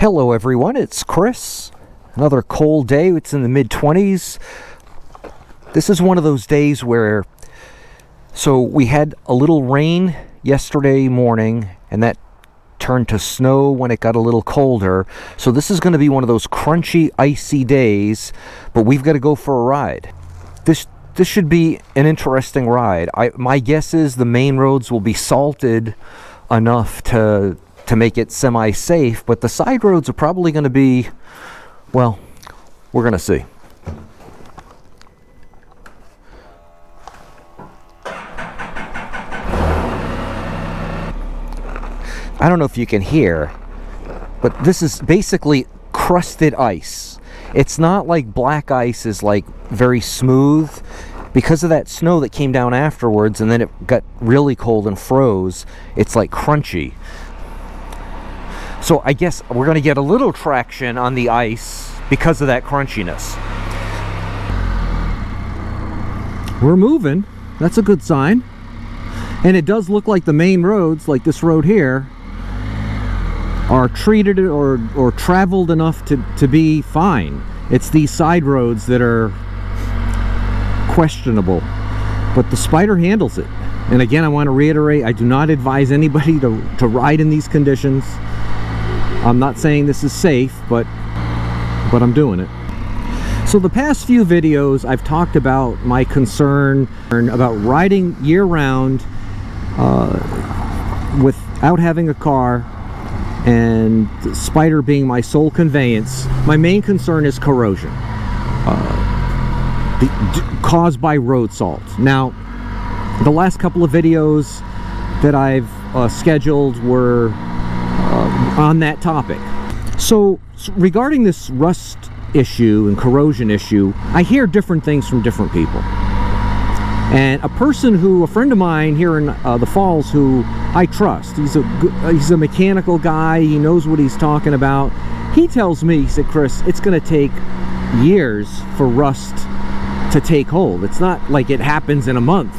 Hello everyone, it's Chris. Another cold day. It's in the mid-20s. This is one of those days where, so we had a little rain yesterday morning and that turned to snow when it got a little colder. So this is going to be one of those crunchy, icy days, but we've got to go for a ride. This should be an interesting ride. My guess is the main roads will be salted enough to make it semi-safe, but the side roads are probably going to be, well, we're going to see. I don't know if you can hear, but this is basically crusted ice. It's not like black ice is like very smooth. Because of that snow that came down afterwards and then it got really cold and froze, it's like crunchy. So I guess we're going to get a little traction on the ice because of that crunchiness. We're moving. That's a good sign. And it does look like the main roads, like this road here, are treated or traveled enough to be fine. It's these side roads that are questionable. But the Spyder handles it. And again, I want to reiterate, I do not advise anybody to ride in these conditions. I'm not saying this is safe, but I'm doing it. So the past few videos, I've talked about my concern about riding year-round without having a car, and Spyder being my sole conveyance. My main concern is corrosion caused by road salt. Now, the last couple of videos that I've scheduled were on that topic. So regarding this rust issue and corrosion issue, I hear different things from different people. And a friend of mine here in the Falls who I trust, he's a mechanical guy, he knows what he's talking about. He tells me, he said, Chris, it's going to take years for rust to take hold. It's not like it happens in a month.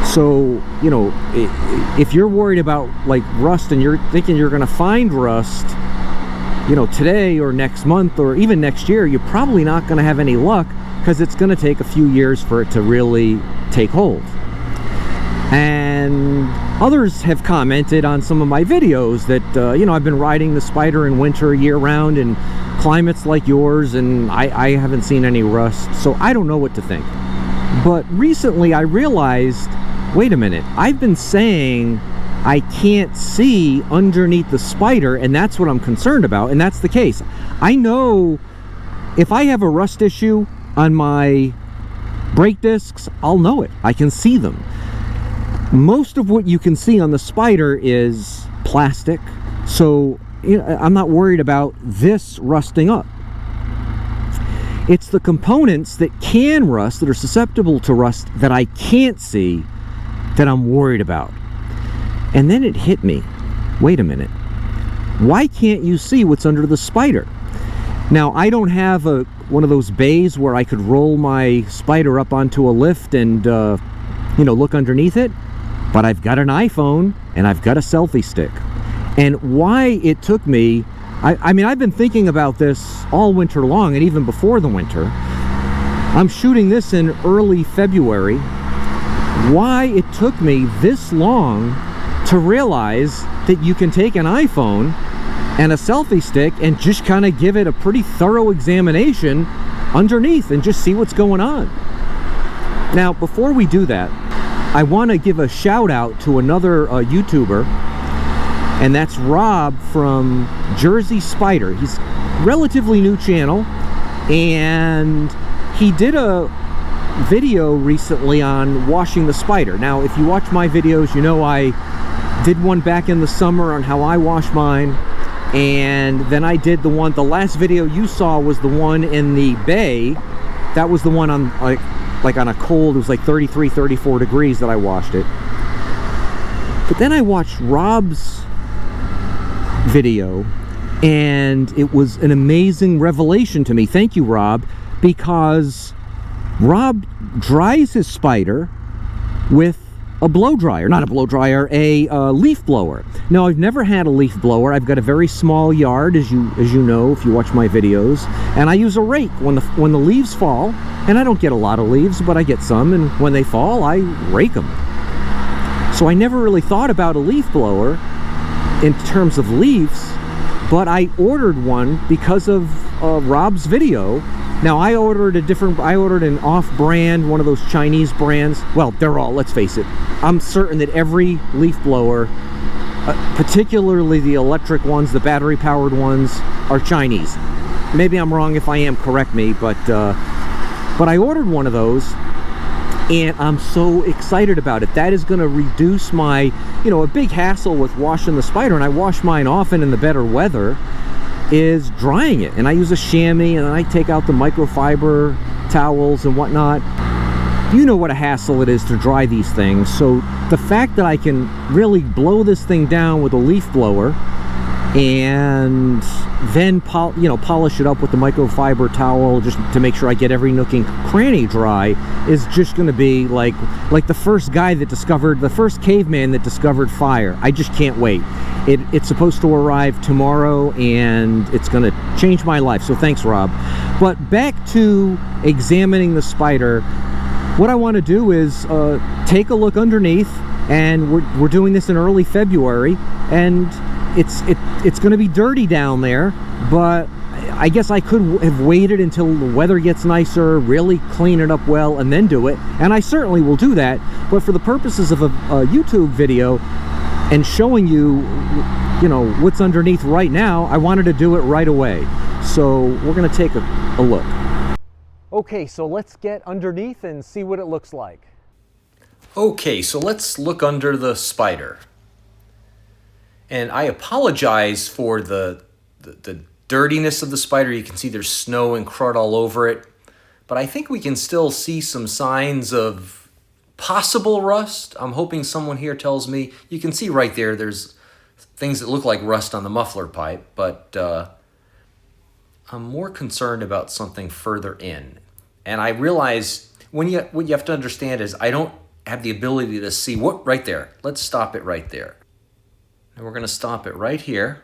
So, you know, if you're worried about like rust and you're thinking you're going to find rust, you know, today or next month or even next year, you're probably not going to have any luck because it's going to take a few years for it to really take hold. And others have commented on some of my videos that, you know, I've been riding the Spyder in winter year-round in climates like yours, and I haven't seen any rust, so I don't know what to think. But recently I realized, wait a minute, I've been saying I can't see underneath the Spyder, and that's what I'm concerned about, and that's the case. I know if I have a rust issue on my brake discs, I'll know it. I can see them. Most of what you can see on the Spyder is plastic, so you know, I'm not worried about this rusting up. It's the components that can rust, that are susceptible to rust, that I can't see, that I'm worried about. And then it hit me. Wait a minute. Why can't you see what's under the Spyder? Now, I don't have one of those bays where I could roll my Spyder up onto a lift and, you know, look underneath it. But I've got an iPhone and I've got a selfie stick. And why it took me, I mean, I've been thinking about this all winter long and even before the winter. I'm shooting this in early February. Why it took me this long to realize that you can take an iPhone and a selfie stick and just kind of give it a pretty thorough examination underneath and just see what's going on. Now, before we do that, I want to give a shout out to another YouTuber, and that's Rob from Jersey Spyder. He's a relatively new channel, and he did a video recently on washing the Spyder. Now, if you watch my videos, you know I did one back in the summer on how I wash mine, and then I did the last video you saw was the one in the bay. That was the one on like on a cold, it was like 33, 34 degrees that I washed it. But then I watched Rob's video, and it was an amazing revelation to me. Thank you, Rob, because Rob dries his Spyder with a blow dryer, not a blow dryer, a leaf blower. Now, I've never had a leaf blower. I've got a very small yard, as you know if you watch my videos, and I use a rake when the leaves fall. And I don't get a lot of leaves, but I get some, and when they fall, I rake them. So I never really thought about a leaf blower in terms of leaves, but I ordered one because of Rob's video. Now, I ordered an off-brand, one of those Chinese brands. Well, they're all, let's face it. I'm certain that every leaf blower, particularly the electric ones, the battery-powered ones, are Chinese. Maybe I'm wrong. If I am, correct me, but I ordered one of those, and I'm so excited about it. That is going to reduce my, a big hassle with washing the Spyder, and I wash mine often in the better weather, is drying it. And I use a chamois, and then I take out the microfiber towels and whatnot. You know what a hassle it is to dry these things. So the fact that I can really blow this thing down with a leaf blower and then polish it up with the microfiber towel just to make sure I get every nook and cranny dry is just going to be like the first guy that discovered, the first caveman that discovered fire. I just can't wait. It's supposed to arrive tomorrow, and it's going to change my life. So thanks, Rob. But back to examining the Spyder. What I want to do is take a look underneath, and we're doing this in early February, and it's going to be dirty down there, but I guess I could have waited until the weather gets nicer, really clean it up well, and then do it. And I certainly will do that. But for the purposes of a YouTube video and showing you, what's underneath right now, I wanted to do it right away. So we're going to take a look. Okay, so let's get underneath and see what it looks like. Okay, so let's look under the Spyder. And I apologize for the dirtiness of the Spyder. You can see there's snow and crud all over it. But I think we can still see some signs of possible rust. I'm hoping someone here tells me. You can see right there's things that look like rust on the muffler pipe. But I'm more concerned about something further in. And I realize what you have to understand is I don't have the ability to see what right there. Let's stop it right there. And we're going to stop it right here.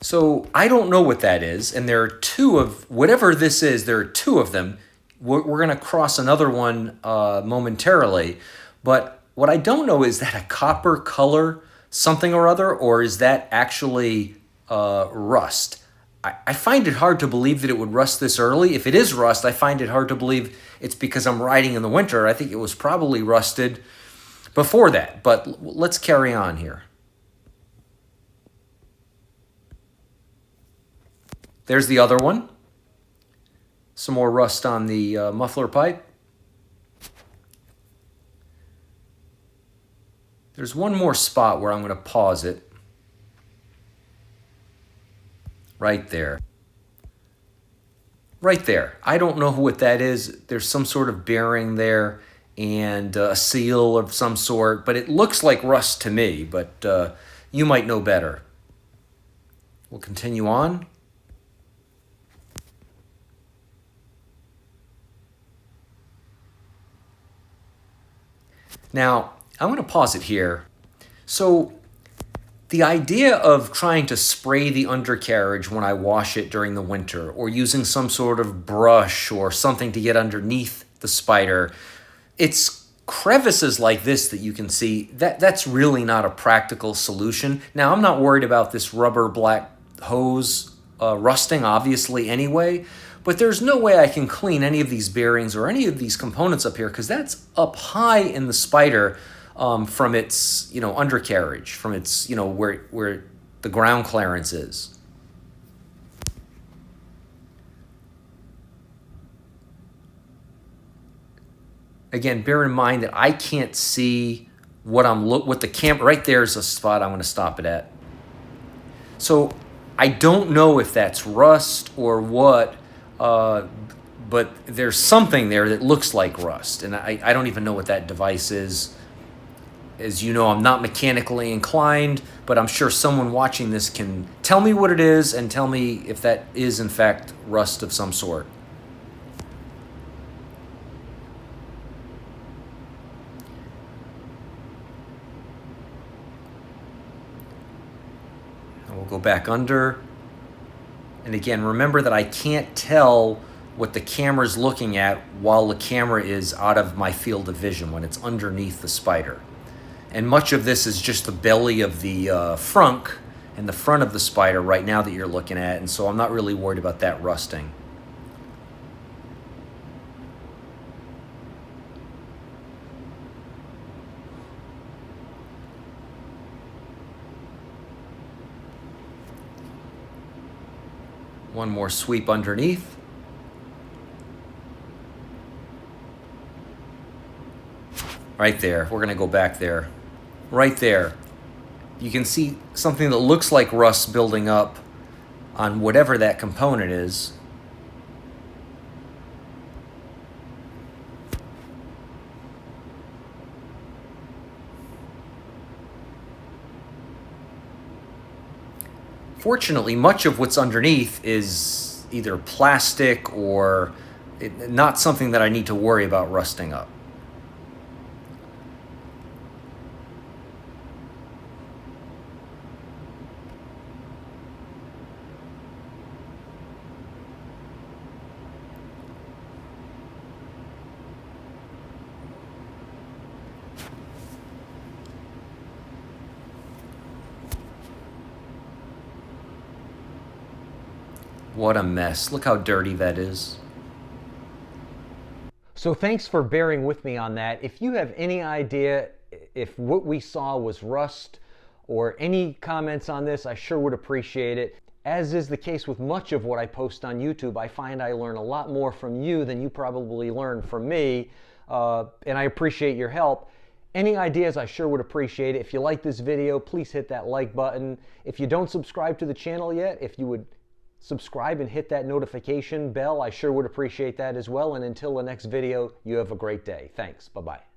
So I don't know what that is, and there are two of, whatever this is, there are two of them. We're going to cross another one momentarily, but what I don't know is that a copper color something or other, or is that actually rust? I find it hard to believe that it would rust this early. If it is rust, I find it hard to believe it's because I'm riding in the winter. I think it was probably rusted before that, but let's carry on here. There's the other one. Some more rust on the muffler pipe. There's one more spot where I'm going to pause it. Right there. Right there. I don't know what that is. There's some sort of bearing there and a seal of some sort, but it looks like rust to me, but you might know better. We'll continue on. Now, I'm going to pause it here. So the idea of trying to spray the undercarriage when I wash it during the winter, or using some sort of brush or something to get underneath the Spyder, it's crevices like this that you can see, that's really not a practical solution. Now, I'm not worried about this rubber black hose rusting, obviously, anyway, but there's no way I can clean any of these bearings or any of these components up here, because that's up high in the Spyder from its, undercarriage, from its, where the ground clearance is. Again, bear in mind that I can't see what the camera. Right there is a spot I'm going to stop it at. So I don't know if that's rust or what. But there's something there that looks like rust, and I don't even know what that device is. As you know, I'm not mechanically inclined, but I'm sure someone watching this can tell me what it is and tell me if that is, in fact, rust of some sort. Go back under. And again, remember that I can't tell what the camera's looking at while the camera is out of my field of vision when it's underneath the Spyder. And much of this is just the belly of the frunk and the front of the Spyder right now that you're looking at, and so I'm not really worried about that rusting. One more sweep underneath. Right there. We're going to go back there. Right there. You can see something that looks like rust building up on whatever that component is. Fortunately, much of what's underneath is either plastic or not something that I need to worry about rusting up. What a mess. Look how dirty that is. So thanks for bearing with me on that. If you have any idea if what we saw was rust or any comments on this, I sure would appreciate it. As is the case with much of what I post on YouTube, I find I learn a lot more from you than you probably learn from me, and I appreciate your help. Any ideas, I sure would appreciate it. If you like this video, please hit that like button. If you don't subscribe to the channel yet, if you would subscribe and hit that notification bell, I sure would appreciate that as well. And until the next video, you have a great day. Thanks. Bye-bye.